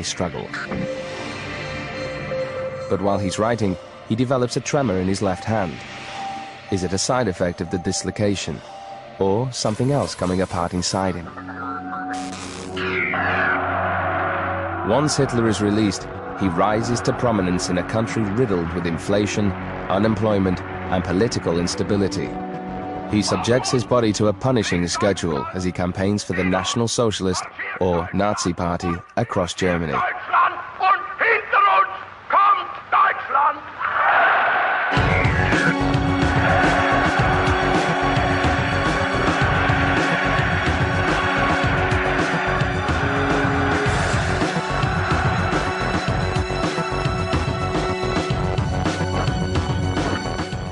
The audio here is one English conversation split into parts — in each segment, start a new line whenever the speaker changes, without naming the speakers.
struggle. But while he's writing, he develops a tremor in his left hand. Is it a side effect of the dislocation, or something else coming apart inside him? Once Hitler is released, he rises to prominence in a country riddled with inflation, unemployment, and political instability. He subjects his body to a punishing schedule as he campaigns for the National Socialist, or Nazi Party, across Germany.
Deutschland und hinter uns kommt Deutschland!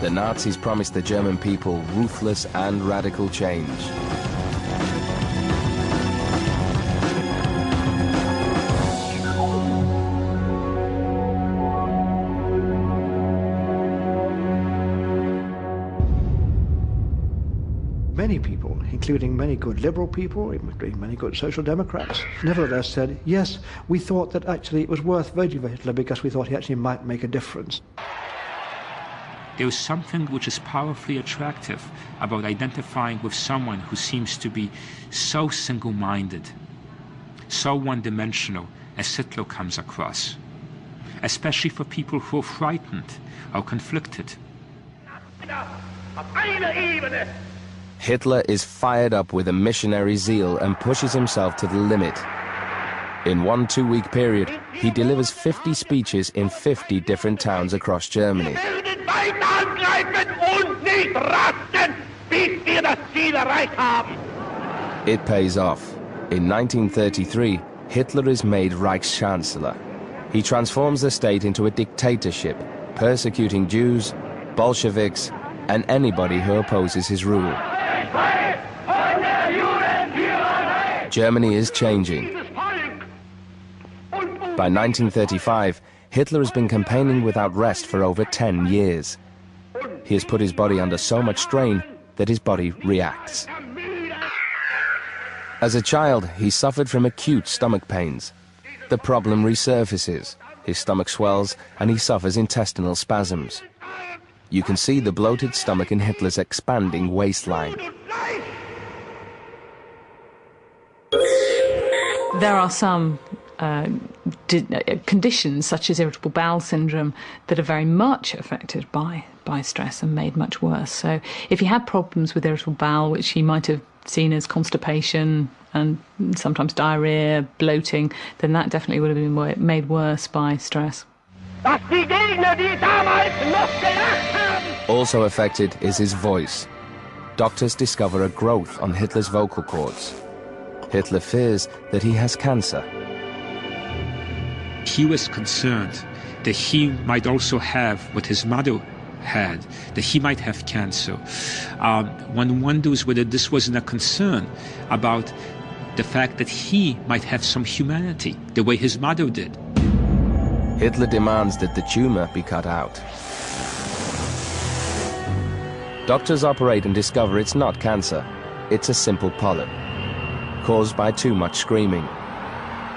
The Nazis promised the German people ruthless and radical change.
Many people, including many good liberal people, including many good social democrats, nevertheless said, yes, we thought that actually it was worth voting for Hitler because we thought he actually might make a difference.
There is something which is powerfully attractive about identifying with someone who seems to be so single-minded, so one-dimensional as Hitler comes across, especially for people who are frightened or conflicted.
Hitler is fired up with a missionary zeal and pushes himself to the limit. In one 2-week period, he delivers 50 speeches in 50 different towns across Germany. It pays off. In 1933, Hitler is made Reichschancellor. He transforms the state into a dictatorship, persecuting Jews, Bolsheviks, and anybody who opposes his rule. Germany is changing. By 1935, Hitler has been campaigning without rest for over 10 years. He has put his body under so much strain that his body reacts. As a child, he suffered from acute stomach pains. The problem resurfaces. His stomach swells and he suffers intestinal spasms. You can see the bloated stomach in Hitler's expanding waistline.
There are some conditions, such as irritable bowel syndrome, that are very much affected by stress and made much worse. So if he had problems with irritable bowel, which he might have seen as constipation and sometimes diarrhea, bloating, then that definitely would have been made worse by stress.
Also affected is his voice. Doctors discover a growth on Hitler's vocal cords. Hitler fears that he has cancer.
He was concerned that he might also have what his mother had, that he might have cancer. One wonders whether this wasn't a concern about the fact that he might have some humanity, the way his mother did.
Hitler demands that the tumor be cut out. Doctors operate and discover it's not cancer. It's a simple polyp, caused by too much screaming.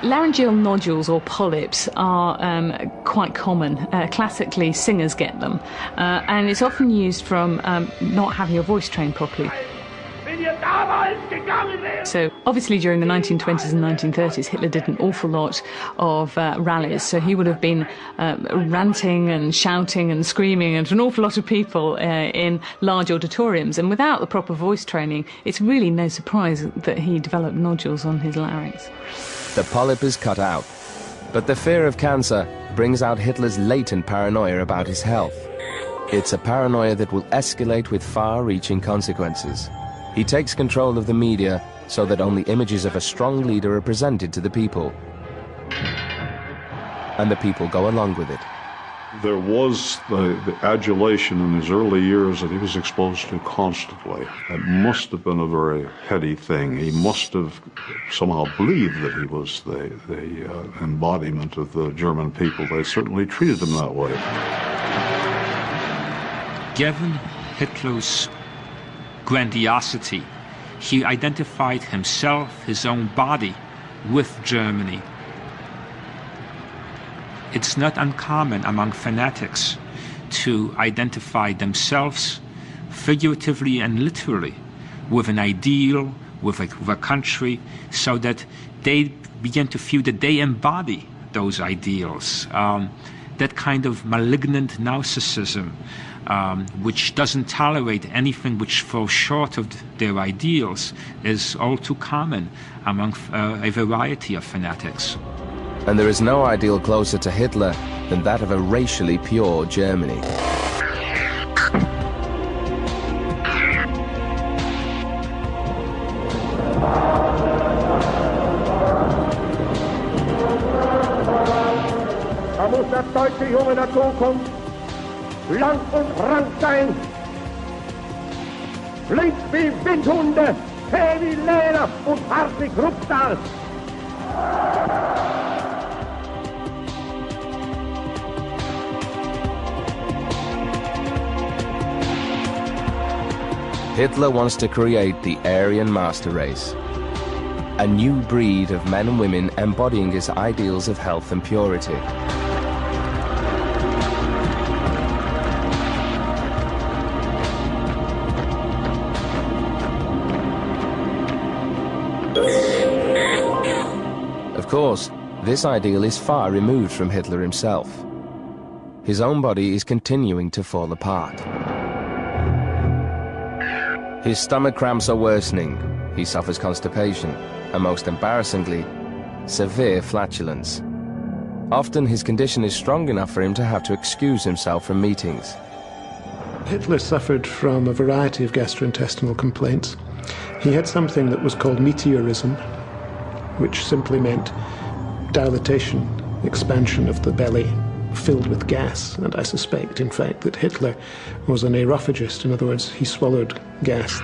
Laryngeal nodules or polyps are quite common. Classically, singers get them, and it's often used from not having your voice trained properly. So obviously during the 1920s and 1930s, Hitler did an awful lot of rallies, so he would have been ranting and shouting and screaming at an awful lot of people in large auditoriums, and without the proper voice training, it's really no surprise that he developed nodules on his larynx.
The polyp is cut out, but the fear of cancer brings out Hitler's latent paranoia about his health. It's a paranoia that will escalate with far-reaching consequences. He takes control of the media so that only images of a strong leader are presented to the people. And the people go along with it.
There was the adulation in his early years that he was exposed to constantly. It must have been a very heady thing. He must have somehow believed that he was the embodiment of the German people. They certainly treated him that way.
Given Hitler's grandiosity, he identified himself, his own body, with Germany. It's not uncommon among fanatics to identify themselves figuratively and literally with an ideal, with a country, so that they begin to feel that they embody those ideals. That kind of malignant narcissism, which doesn't tolerate anything which falls short of their ideals, is all too common among a variety of fanatics.
And there is no ideal closer to Hitler than that of a racially pure Germany.
Da muss der deutsche Junge der Zukunft lang und rank sein, flink wie Windhunde, zäh wie Leder und hart wie Kruppstahl.
Hitler wants to create the Aryan master race, a new breed of men and women embodying his ideals of health and purity. Of course, this ideal is far removed from Hitler himself. His own body is continuing to fall apart. His stomach cramps are worsening, he suffers constipation, and most embarrassingly, severe flatulence. Often his condition is strong enough for him to have to excuse himself from meetings.
Hitler suffered from a variety of gastrointestinal complaints. He had something that was called meteorism, which simply meant dilatation, expansion of the belly filled with gas, and I suspect, in fact, that Hitler was an aerophagist. In other words, he swallowed gas.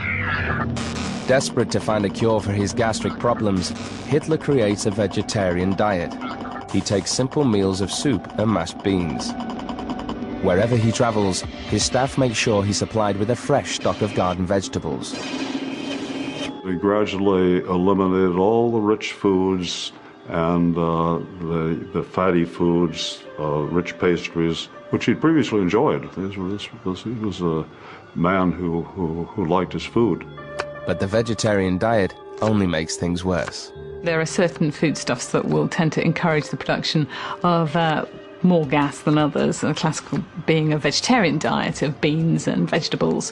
Desperate to find a cure for his gastric problems, Hitler creates a vegetarian diet. He takes simple meals of soup and mashed beans. Wherever he travels, his staff make sure he's supplied with a fresh stock of garden vegetables.
He gradually eliminated all the rich foods and the fatty foods, rich pastries, which he'd previously enjoyed. He was a man who liked his food.
But the vegetarian diet only makes things worse.
There are certain foodstuffs that will tend to encourage the production of more gas than others, a classical being a vegetarian diet of beans and vegetables,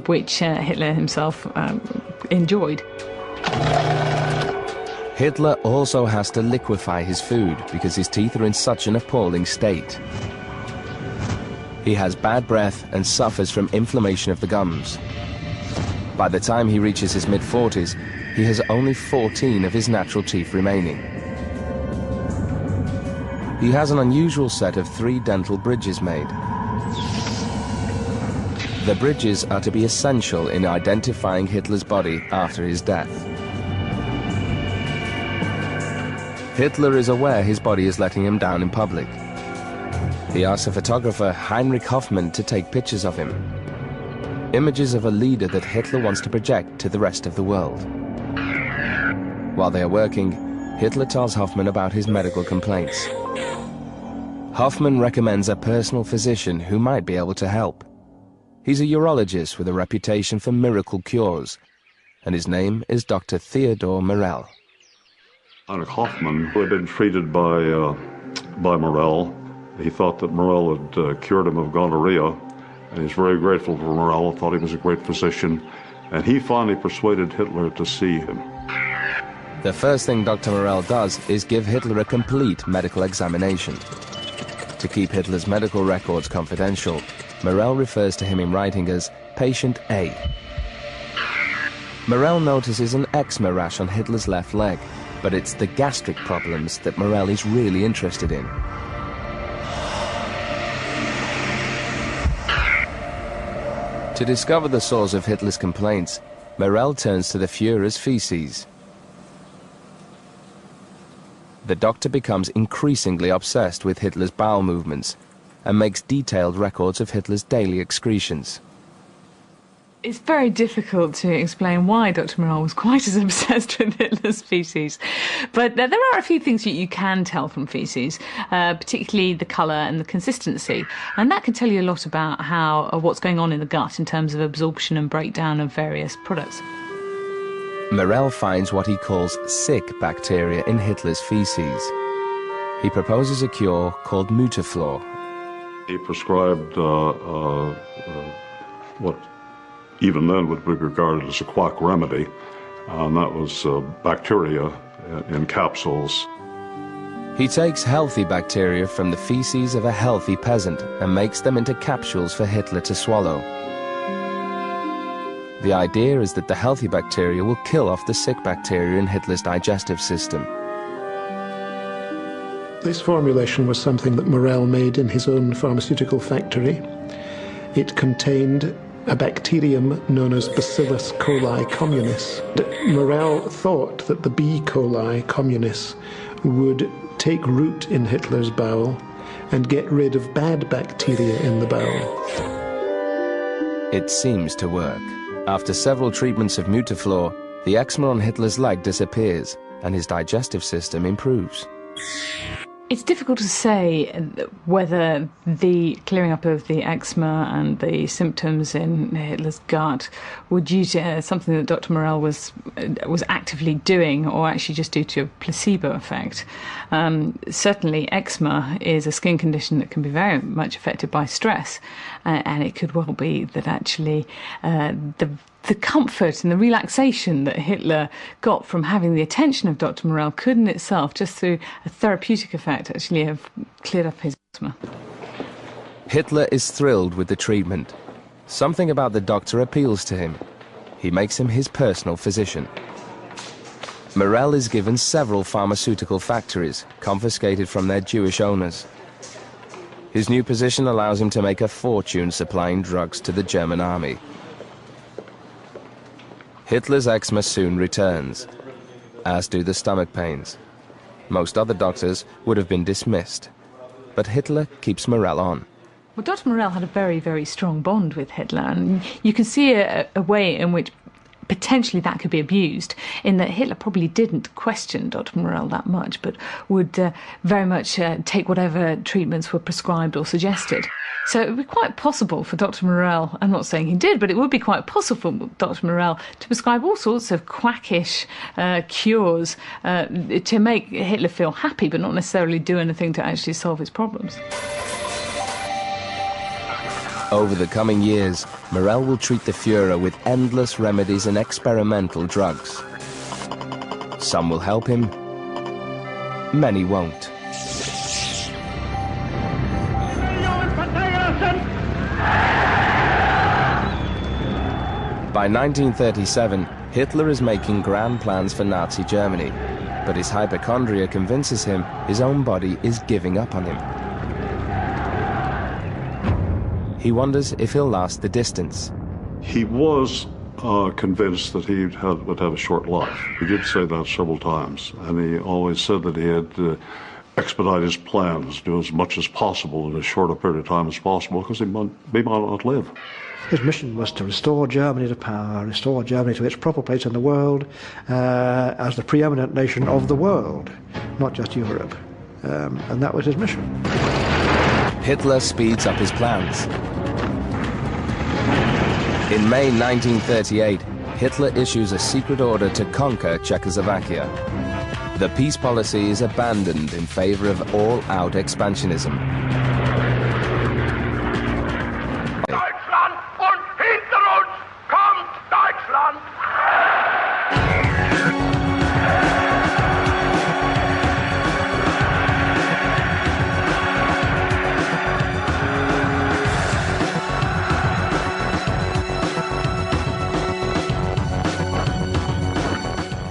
which Hitler himself enjoyed.
Hitler also has to liquefy his food because his teeth are in such an appalling state. He has bad breath and suffers from inflammation of the gums. By the time he reaches his mid-40s, he has only 14 of his natural teeth remaining. He has an unusual set of 3 dental bridges made. The bridges are to be essential in identifying Hitler's body after his death. Hitler is aware his body is letting him down in public. He asks the photographer Heinrich Hoffmann to take pictures of him. Images of a leader that Hitler wants to project to the rest of the world. While they are working, Hitler tells Hoffmann about his medical complaints. Hoffmann recommends a personal physician who might be able to help. He's a urologist with a reputation for miracle cures, and his name is Dr. Theodor Morell.
Heinrich Hoffmann, who had been treated by Morell, he thought that Morell had cured him of gonorrhea, and he's very grateful for Morell, thought he was a great physician, and he finally persuaded Hitler to see him.
The first thing Dr. Morell does is give Hitler a complete medical examination. To keep Hitler's medical records confidential, Morell refers to him in writing as Patient A. Morell notices an eczema rash on Hitler's left leg, but it's the gastric problems that Morell is really interested in. To discover the source of Hitler's complaints, Morell turns to the Führer's feces. The doctor becomes increasingly obsessed with Hitler's bowel movements and makes detailed records of Hitler's daily excretions.
It's very difficult to explain why Dr. Morell was quite as obsessed with Hitler's faeces. But there are a few things that you can tell from faeces, particularly the colour and the consistency. And that can tell you a lot about what's going on in the gut in terms of absorption and breakdown of various products.
Morell finds what he calls sick bacteria in Hitler's faeces. He proposes a cure called Mutaflor.
He prescribed what even then would be regarded as a quack remedy, and that was bacteria in capsules.
He takes healthy bacteria from the feces of a healthy peasant and makes them into capsules for Hitler to swallow. The idea is that the healthy bacteria will kill off the sick bacteria in Hitler's digestive system.
This formulation was something that Morell made in his own pharmaceutical factory. It contained a bacterium known as Bacillus coli communis. Morell thought that the B. coli communis would take root in Hitler's bowel and get rid of bad bacteria in the bowel.
It seems to work. After several treatments of Mutaflor, the eczema on Hitler's leg disappears and his digestive system improves.
It's difficult to say whether the clearing up of the eczema and the symptoms in Hitler's gut were due to something that Dr. Morell was actively doing or actually just due to a placebo effect. Certainly, eczema is a skin condition that can be very much affected by stress, and it could well be that actually the comfort and the relaxation that Hitler got from having the attention of Dr. Morell could in itself, just through a therapeutic effect, actually have cleared up his eczema.
Hitler is thrilled with the treatment. Something about the doctor appeals to him. He makes him his personal physician. Morell is given several pharmaceutical factories, confiscated from their Jewish owners. His new position allows him to make a fortune supplying drugs to the German army. Hitler's eczema soon returns, as do the stomach pains. Most other doctors would have been dismissed, but Hitler keeps Morell on.
Well, Dr. Morell had a very, very strong bond with Hitler, and you can see a way in which potentially that could be abused, in that Hitler probably didn't question Dr. Morell that much, but would very much take whatever treatments were prescribed or suggested. So it would be quite possible for Dr. Morell, I'm not saying he did, but it would be quite possible for Dr. Morell to prescribe all sorts of quackish cures to make Hitler feel happy, but not necessarily do anything to actually solve his problems.
Over the coming years, Morell will treat the Führer with endless remedies and experimental drugs. Some will help him, many won't. By 1937, Hitler is making grand plans for Nazi Germany, but his hypochondria convinces him his own body is giving up on him. He wonders if he'll last the distance.
He was convinced that he would have a short life. He did say that several times, and he always said that he had to expedite his plans, do as much as possible in as short a period of time as possible, because he might not live.
His mission was to restore Germany to power, restore Germany to its proper place in the world as the preeminent nation of the world, not just Europe. And that was his mission.
Hitler speeds up his plans. In May 1938, Hitler issues a secret order to conquer Czechoslovakia. The peace policy is abandoned in favor of all-out expansionism.
Deutschland und hinter uns kommt Deutschland!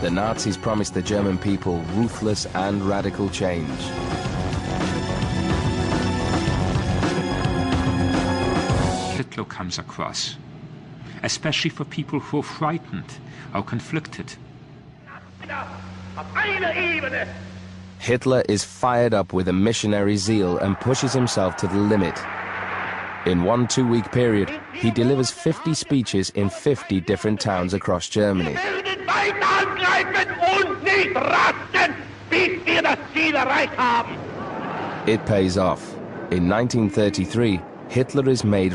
The Nazis promised the German people ruthless and radical change.
Hitler comes across, especially for people who are frightened or conflicted.
Hitler is fired up with a missionary zeal and pushes himself to the limit. In one 2-week period, he delivers 50 speeches in 50 different towns across Germany. It pays off. In 1933, Hitler is made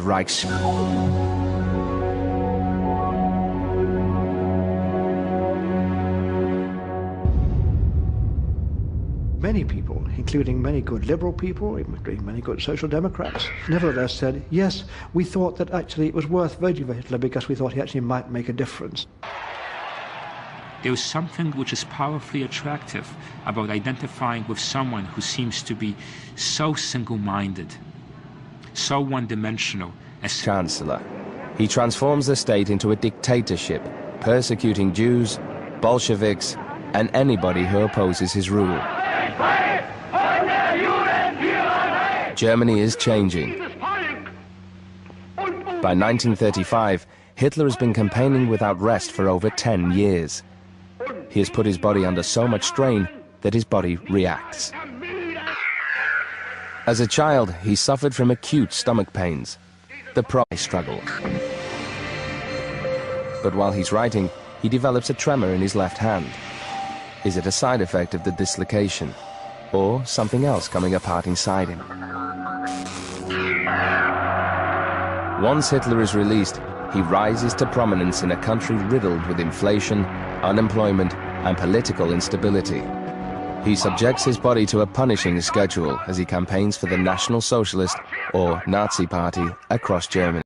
Many people, including many good liberal people, including many good social democrats, nevertheless said, yes, we thought that actually it was worth voting for Hitler because we thought he actually might make a difference.
There is something which is powerfully attractive about identifying with someone who seems to be so single-minded, so one-dimensional as
Chancellor. He transforms the state into a dictatorship, persecuting Jews, Bolsheviks, and anybody who opposes his rule. Germany is changing. By 1935, Hitler has been campaigning without rest for over 10 years. He has put his body under so much strain that his body reacts. As a child, he suffered from acute stomach pains, the prize struggle. But while he's writing, he develops a tremor in his left hand. Is it a side effect of the dislocation, or something else coming apart inside him? Once Hitler is released, he rises to prominence in a country riddled with inflation, unemployment, and political instability. He subjects his body to a punishing schedule as he campaigns for the National Socialist or Nazi Party across Germany.